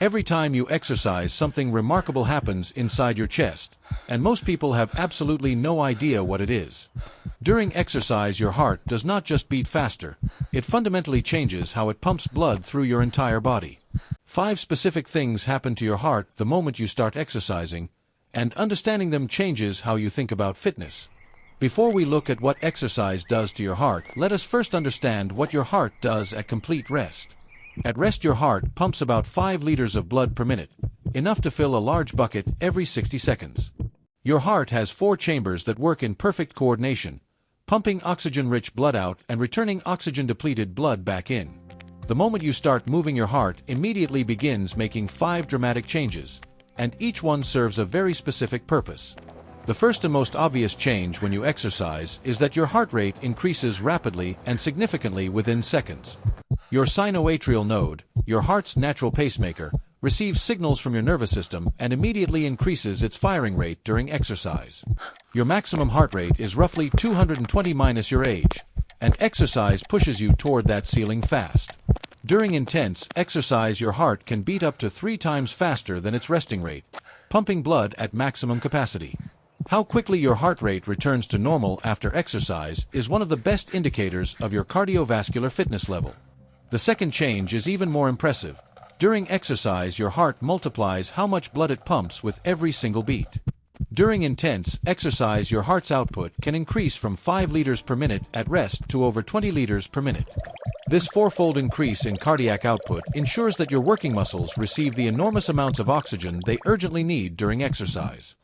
Every time you exercise, something remarkable happens inside your chest, and most people have absolutely no idea what it is. During exercise, your heart does not just beat faster, it fundamentally changes how it pumps blood through your entire body. 5 specific things happen to your heart the moment you start exercising, and understanding them changes how you think about fitness. Before we look at what exercise does to your heart, let us first understand what your heart does at complete rest. At rest, your heart pumps about 5 liters of blood per minute, enough to fill a large bucket every 60 seconds. Your heart has 4 chambers that work in perfect coordination, pumping oxygen-rich blood out and returning oxygen-depleted blood back in. The moment you start moving, your heart immediately begins making 5 dramatic changes, and each one serves a very specific purpose. The first and most obvious change when you exercise is that your heart rate increases rapidly and significantly within seconds. Your sinoatrial node, your heart's natural pacemaker, receives signals from your nervous system and immediately increases its firing rate during exercise. Your maximum heart rate is roughly 220 minus your age, and exercise pushes you toward that ceiling fast. During intense exercise, your heart can beat up to 3 times faster than its resting rate, pumping blood at maximum capacity. How quickly your heart rate returns to normal after exercise is one of the best indicators of your cardiovascular fitness level. The second change is even more impressive. During exercise, your heart multiplies how much blood it pumps with every single beat. During intense exercise, your heart's output can increase from 5 liters per minute at rest to over 20 liters per minute. This 4-fold increase in cardiac output ensures that your working muscles receive the enormous amounts of oxygen they urgently need during exercise.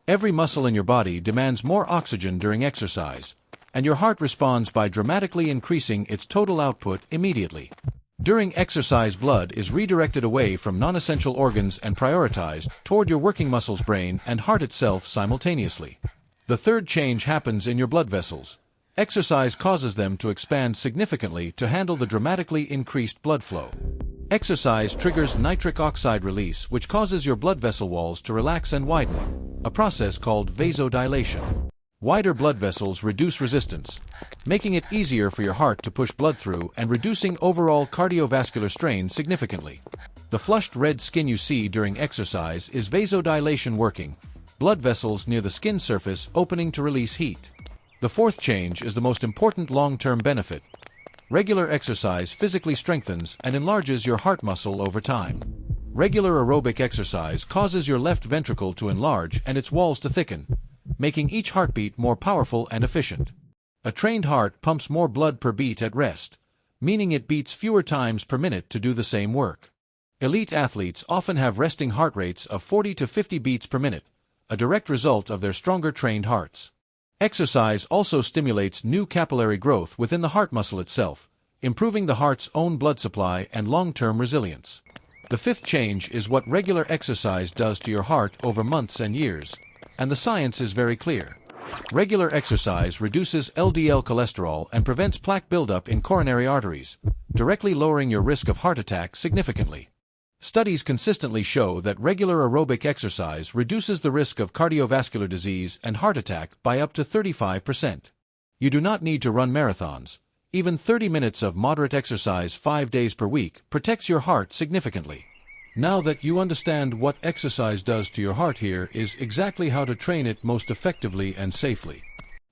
Every muscle in your body demands more oxygen during exercise, and your heart responds by dramatically increasing its total output immediately. During exercise, blood is redirected away from non-essential organs and prioritized toward your working muscles, brain, and heart itself simultaneously. The third change happens in your blood vessels. Exercise causes them to expand significantly to handle the dramatically increased blood flow. Exercise triggers nitric oxide release, which causes your blood vessel walls to relax and widen, a process called vasodilation. Wider blood vessels reduce resistance, making it easier for your heart to push blood through and reducing overall cardiovascular strain significantly. The flushed red skin you see during exercise is vasodilation working, blood vessels near the skin surface opening to release heat. The fourth change is the most important long-term benefit. Regular exercise physically strengthens and enlarges your heart muscle over time. Regular aerobic exercise causes your left ventricle to enlarge and its walls to thicken, making each heartbeat more powerful and efficient. A trained heart pumps more blood per beat at rest, meaning it beats fewer times per minute to do the same work. Elite athletes often have resting heart rates of 40 to 50 beats per minute, a direct result of their stronger trained hearts. Exercise also stimulates new capillary growth within the heart muscle itself, improving the heart's own blood supply and long-term resilience. The fifth change is what regular exercise does to your heart over months and years, and the science is very clear. Regular exercise reduces LDL cholesterol and prevents plaque buildup in coronary arteries, directly lowering your risk of heart attack significantly. Studies consistently show that regular aerobic exercise reduces the risk of cardiovascular disease and heart attack by up to 35%. You do not need to run marathons. Even 30 minutes of moderate exercise 5 days per week protects your heart significantly. Now that you understand what exercise does to your heart, here is exactly how to train it most effectively and safely.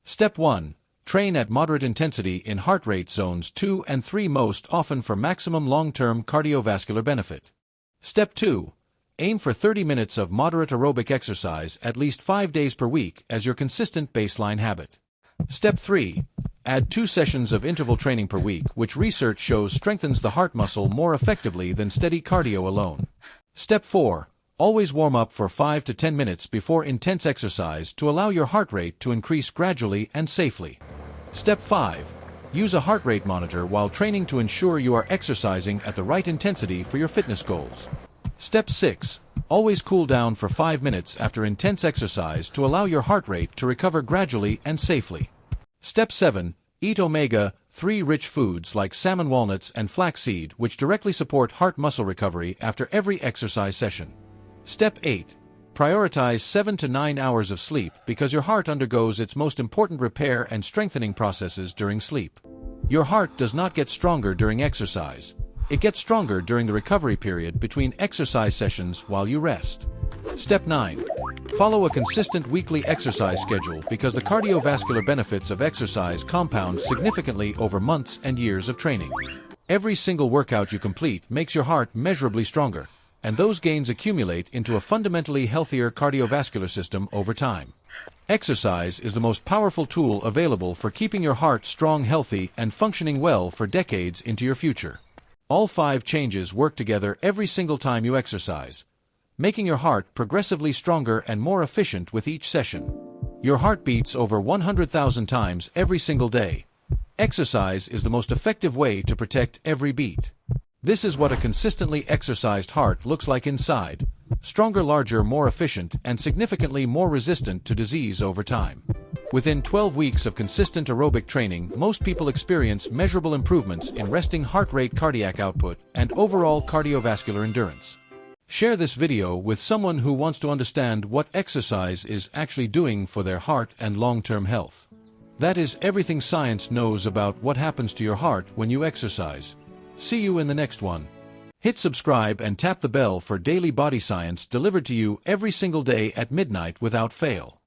Step 1. Train at moderate intensity in heart rate zones 2 and 3 most often for maximum long-term cardiovascular benefit. Step 2. Aim for 30 minutes of moderate aerobic exercise at least 5 days per week as your consistent baseline habit. Step 3. Add 2 sessions of interval training per week, which research shows strengthens the heart muscle more effectively than steady cardio alone. Step 4. Always warm up for 5 to 10 minutes before intense exercise to allow your heart rate to increase gradually and safely. Step 5. Use a heart rate monitor while training to ensure you are exercising at the right intensity for your fitness goals. Step 6. Always cool down for 5 minutes after intense exercise to allow your heart rate to recover gradually and safely. Step 7. Eat omega-3 rich foods like salmon, walnuts, and flaxseed, which directly support heart muscle recovery after every exercise session. Step 8. Prioritize 7 to 9 hours of sleep because your heart undergoes its most important repair and strengthening processes during sleep. Your heart does not get stronger during exercise. It gets stronger during the recovery period between exercise sessions while you rest. Step 9. Follow a consistent weekly exercise schedule because the cardiovascular benefits of exercise compound significantly over months and years of training. Every single workout you complete makes your heart measurably stronger, and those gains accumulate into a fundamentally healthier cardiovascular system over time. Exercise is the most powerful tool available for keeping your heart strong, healthy, and functioning well for decades into your future. All 5 changes work together every single time you exercise, making your heart progressively stronger and more efficient with each session. Your heart beats over 100,000 times every single day. Exercise is the most effective way to protect every beat. This is what a consistently exercised heart looks like inside: stronger, larger, more efficient, and significantly more resistant to disease over time. Within 12 weeks of consistent aerobic training, most people experience measurable improvements in resting heart rate, cardiac output, and overall cardiovascular endurance. Share this video with someone who wants to understand what exercise is actually doing for their heart and long-term health. That is everything science knows about what happens to your heart when you exercise. See you in the next one. Hit subscribe and tap the bell for daily body science delivered to you every single day at midnight without fail.